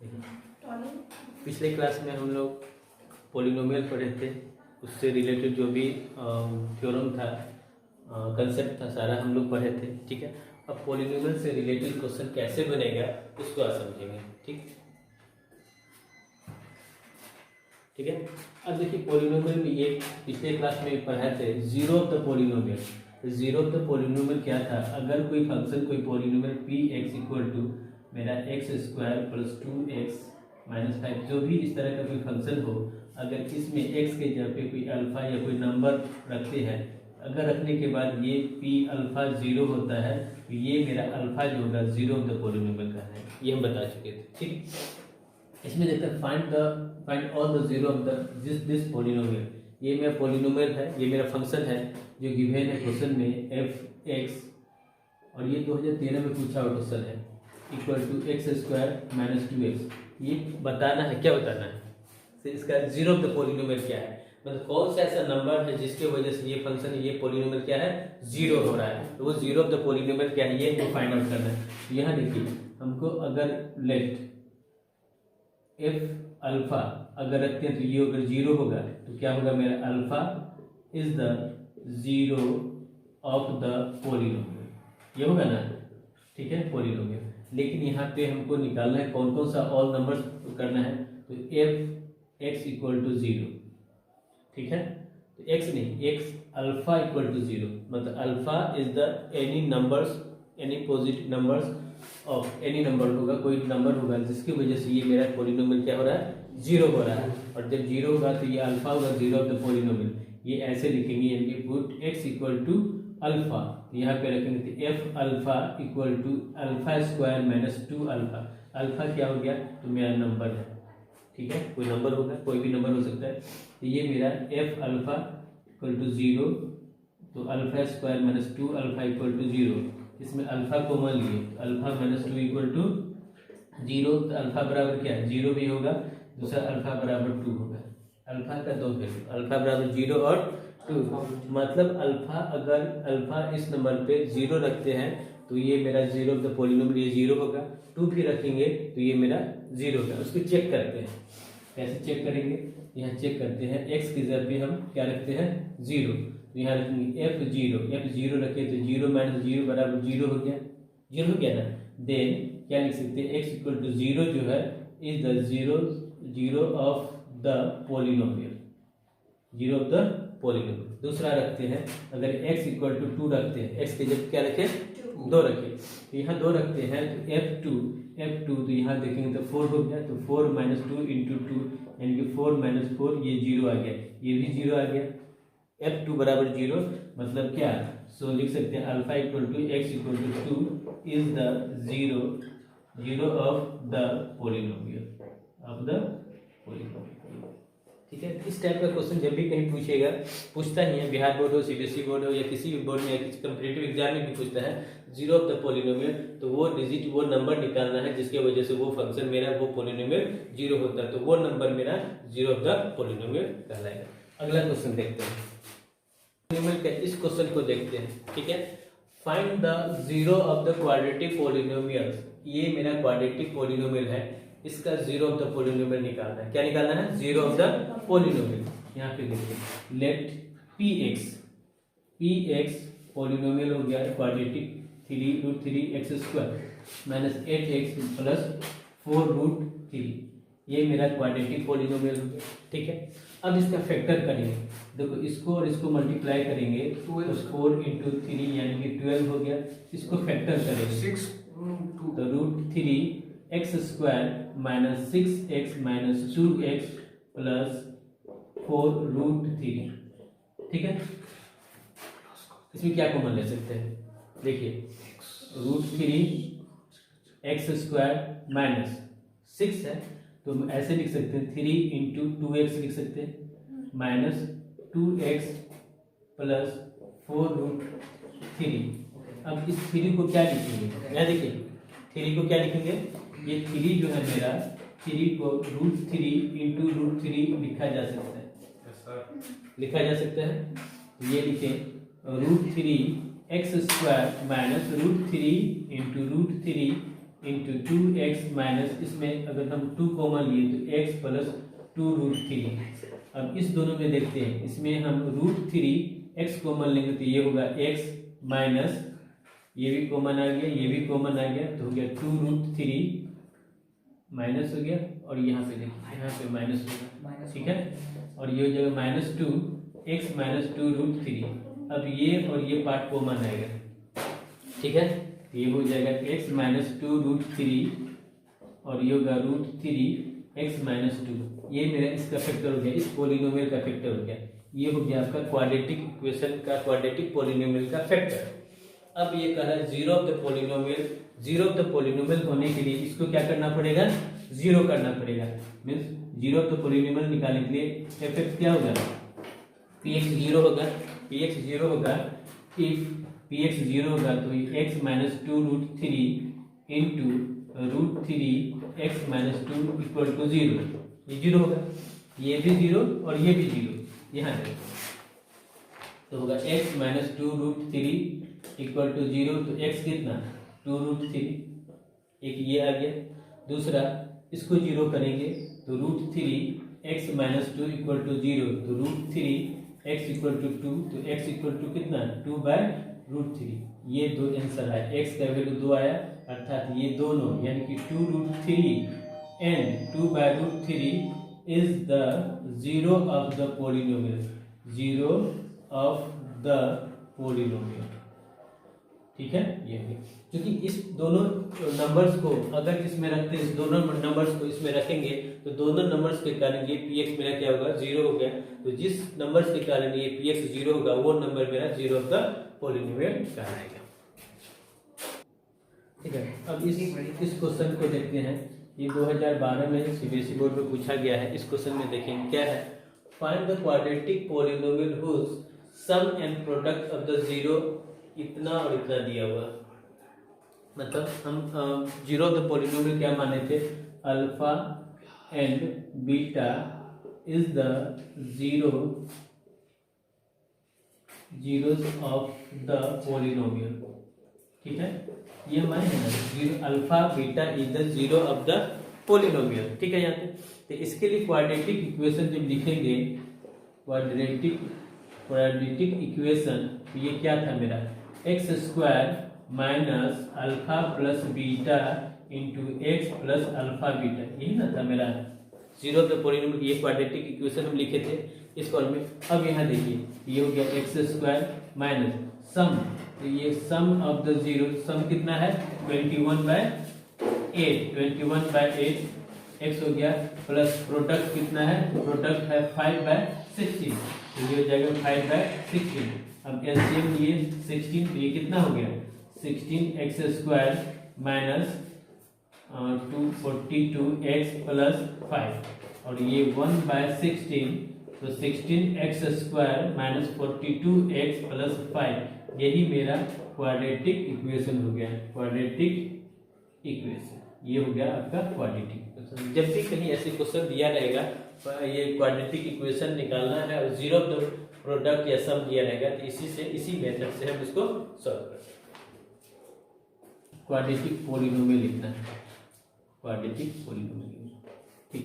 पिछले क्लास में हम लोग पॉलिनोमियल पढ़े थे, उससे रिलेटेड जो भी थ्योरम था, कंसेप्ट था, सारा हम लोग पढ़े थे। ठीक है, अब पॉलिनोमियल से रिलेटेड क्वेश्चन कैसे बनेगा उसको आप समझेंगे। ठीक है। अब देखिए पॉलिनोमियल में ये पिछले क्लास में पढ़ाए थे zero of the polynomial. Zero of the polynomial क्या था? अगर कोई फंक्शन, कोई polynomial P X equal to मेरा X square plus 2x minus 5, जो भी इस तरह का कोई फंक्शन हो, अगर इसमें x के जगह पे कोई अल्फा या कोई नंबर रखते हैं, अगर रखने के बाद ये पी अल्फा जीरो होता है, तो ये मेरा अल्फा जो होगा जीरो ऑफ द पॉलिनोमियल का है। ये हम बता चुके थे। ठीक, इसमें देखते हैं find all the zero of the this polynomial. ये मेरा पॉलिनोमियल है, ये मेरा फंक्शन है जो गिवन है क्वेश्चन में एफ एक्स, और ये 2013 में पूछा हुआ क्वेश्चन है, equal to x square minus 2x। ये बताना है, क्या बताना है? तो इसका जीरो ऑफ द पॉलिनोमियल क्या है, मतलब कौन सा ऐसा नंबर है जिसके वजह से ये फंक्शन, ये पॉलिनोमियल क्या है, जीरो हो रहा है। तो वो जीरो ऑफ द पॉलिनोमियल क्या है, ये हमको फाइंड आउट करना है। तो यहाँ देखिए, हमको अगर लेट एफ अल्फा अगर रखते हैं तो ये अगर जीरो होगा तो क्या होगा, मेरा alpha is the zero of the polynomial, ये होगा ना। ठीक है, पॉलिनोमियल। लेकिन यहाँ पे हमको निकालना है कौन कौन सा ऑल नंबर्स करना है, तो F X equal to zero. ठीक है, तो एक्स नहीं, X alpha equal to zero, मतलब alpha is the any numbers, any positive numbers of any number होगा, कोई नंबर होगा जिसकी वजह से ये मेरा पॉलिनोमियल क्या हो रहा है, जीरो हो रहा है। और जब जीरो होगा तो ये अल्फा होगा जीरो ऑफ द पॉलिनोमियल। ये ऐसे लिखेंगे, यानी कि put x equal to alpha, यहाँ पे रखेंगे तो f alpha equal to alpha square minus 2 alpha. Alpha क्या हो गया, तो मेरा नंबर है। ठीक है, कोई नंबर होगा, कोई भी नंबर हो सकता है। तो ये मेरा F alpha equal to zero, तो alpha square minus 2 alpha equal to zero. इसमें अल्फा कॉमन लिए, alpha minus 2 equal to zero, तो अल्फा बराबर क्या है, जीरो भी होगा, दूसरा अल्फा बराबर 2 होगा। अल्फा का दो वैल्यू, अल्फा बराबर जीरो और 2, मतलब अल्फा, अगर अल्फा इस नंबर पे जीरो रखते हैं तो ये मेरा जीरो ऑफ द पॉलिनोमियल, ये जीरो होगा। 2 भी रखेंगे तो ये मेरा जीरो होगा। उसको चेक करते हैं, कैसे चेक करेंगे, यहाँ चेक करते हैं, एक्स की जगह पे हम क्या रखते हैं, जीरो। तो यहाँ रखेंगे एफ जीरो रखे तो जीरो माइनस जीरो बराबर जीरो हो गया, जीरो हो गया ना। देन क्या लिख सकते हैं, एक्स इक्वल टू जीरो जो है is the zero of the polynomial, zero of the polynomial. दूसरा रखते हैं, अगर x इक्वल टू 2 रखते हैं, x के जब क्या रखे, 2 रखे, तो यहाँ 2 रखते हैं तो f2 तो यहाँ देखेंगे तो 4 हो गया, तो 4 माइनस 2 इंटू 2 यानी कि 4 माइनस 4, ये जीरो आ गया, ये भी जीरो आ गया। f2 बराबर जीरो, मतलब क्या, सो लिख सकते हैं alpha equal to x equal to 2 is the zero of the polynomial, of the polynomial. ठीक है, इस टाइप का क्वेश्चन जब भी कहीं पूछता ही है, बिहार बोर्ड हो, सीबीएसई बोर्ड हो, या किसी भी बोर्ड में, या किसी कम्पिटिटिव एग्जाम में भी पूछता है जीरो ऑफ द पॉलिनोमियल, तो वो डिजिट, वो नंबर निकालना है जिसके वजह से वो फंक्शन मेरा, वो पॉलिनोमियल जीरो होता है, तो वो नंबर मेरा जीरो ऑफ द पॉलिनोमियल कहलाएगा। अगला क्वेश्चन देखते हैं, पॉलिनोमियल का इस क्वेश्चन को देखते हैं। ठीक है, find the zero of the quadratic polynomial. ये मेरा क्वाड्रेटिक पॉलिनोमियल है, इसका जीरो ऑफ द पॉलिनोमियल निकालना है। क्या निकालना है, जीरो ऑफ द पॉलिनोमियल। यहाँ पे देखिए, लेट पी एक्स पॉलिनोमियल हो गया quadratic, 3√3 square minus 8x plus 4√3, ये मेरा क्वाड्रेटिक पॉलिनोमियल हो गया। ठीक है, अब इसका फैक्टर करेंगे, देखो इसको और इसको मल्टीप्लाई करेंगे तो 4 इंटू 3 यानी कि 12 हो गया। इसको फैक्टर करेंगे 6 तो √3 x square minus 6x minus 2x plus 4√3। ठीक है, इसमें क्या कॉमन ले सकते हैं, देखिए √3 एक्स स्क्वायर माइनस 6 है, तो हम ऐसे लिख सकते हैं 3 इंटू 2x लिख सकते हैं माइनस 2x प्लस 4√3। अब इस 3 को क्या लिखेंगे, यहाँ देखिए 3 को क्या लिखेंगे, ये 3 जो है मेरा, 3 को √3 इंटू √3 लिखा जा सकता है। ये लिखे √3 x square minus √3 into √3 into 2x minus, इसमें अगर हम 2 कॉमन लिए तो x प्लस 2√3। अब इस दोनों में देखते हैं, इसमें हम √3 x कॉमन लेंगे तो ये होगा x माइनस, ये भी कॉमन आ गया, ये भी कॉमन आ गया, तो हो गया 2√3 माइनस हो गया, और यहाँ पे देखिए यहाँ पे माइनस होगा, ठीक है। और ये हो जाएगा -2 x माइनस 2√3। अब ये और ये पार्ट कॉमन आएगा, ठीक है। ये हो जाएगा x माइनस 2√3 और ये होगा √3 x माइनस 2। ये मेरा इसका फैक्टर हो गया, इस पॉलिनोमियल का फैक्टर हो गया। ये हो गया आपका क्वाड्रेटिक इक्वेशन का, क्वाड्रेटिक पॉलिनोमियल का फैक्टर। अब ये कह रहा है zero of the polynomial. Zero of the polynomial होने के लिए इसको क्या करना पड़ेगा, जीरो करना पड़ेगा। Means zero of the polynomial निकालने के लिए इफेक्ट क्या होगा, px जीरो होगा, px जीरो होगा। इफ px जीरो होगा तो x minus 2√3 into √3 x minus 2 equal to 0। ये जीरो होगा, ये भी जीरो और ये भी जीरो। यहाँ तो होगा x माइनस 2√3 इक्वल टू 0। तो x कितना, 2√3, एक ये आ गया। दूसरा इसको जीरो करेंगे तो √3 x माइनस 2 इक्वल टू 0, तो √3 x इक्वल टू 2, तो x इक्वल टू कितना, 2/√3। ये दो आंसर आया, x का वैल्यू 2 आया, अर्थात ये दोनों यानी कि 2√3 and 2/√3 is the zero of the polynomial, zero of the polynomial, ठीक है। ये भी क्योंकि इस दोनों नंबर्स को अगर इसमें रखते हैं, इस दोनों नंबर्स को इसमें रखेंगे तो दोनों नंबर्स के कारण ये px मेरा क्या होगा, जीरो हो गया। तो जिस नंबर्स के कारण ये px जीरो होगा वो नंबर मेरा जीरो ऑफ द पॉलिनोमियल कहलाएगा, ठीक है। अब इस क्वेश्चन को देखते हैं। ये 2012 में सीबीएसई बोर्ड में पूछा गया है। इस क्वेश्चन में देखेंगे क्या है, find the quadratic polynomial whose sum and product of the zero, इतना और इतना दिया हुआ। मतलब हम जीरो ऑफ द पॉलिनोमियल क्या माने थे, alpha and beta is the zeros of the polynomial, ठीक है। ये माने है ना, zero alpha beta is the zero of the polynomial, ठीक है। यहाँ पे तो इसके लिए क्वाड्रेटिक इक्वेशन जब लिखेंगे, क्वाड्रेटिक इक्वेशन, तो ये क्या था मेरा, x² minus alpha plus beta into x plus alpha beta, यही ना था मेरा जीरो ऑफ द पॉलिनोमियल। ये क्वाड्रेटिक इक्वेशन हम लिखे थे इस फॉर्म में। अब यहाँ देखिए ये हो गया x² माइनस सम, तो ये सम ऑफ द जीरो, सम कितना है 21/8, 21/8 x हो गया, प्लस प्रोडक्ट कितना है, प्रोडक्ट है 5/16, तो ये हो जाएगा 5/16। अब एलसीएम लिए 16, तो ये कितना हो गया 16x² माइनस 242x प्लस 5, और ये 1/16, तो 16x² माइनस 42x प्लस 5, यही मेरा क्वाड्रेटिक इक्वेशन हो गया, क्वाड्रेटिक इक्वेशन। ये हो गया आपका क्वाड्रेटिक इक्वेशन। जब भी कहीं ऐसे क्वेश्चन दिया रहेगा, ये क्वाड्रेटिक इक्वेशन निकालना है और जीरो ऑफ द प्रोडक्ट या सम दिया रहेगा, तो इसी मेथड से हम इसको सॉल्व कर सकते हैं। क्वाड्रेटिक पॉलिनोमियल लिखना है, क्वाड्रेटिक पॉलिनोमियल।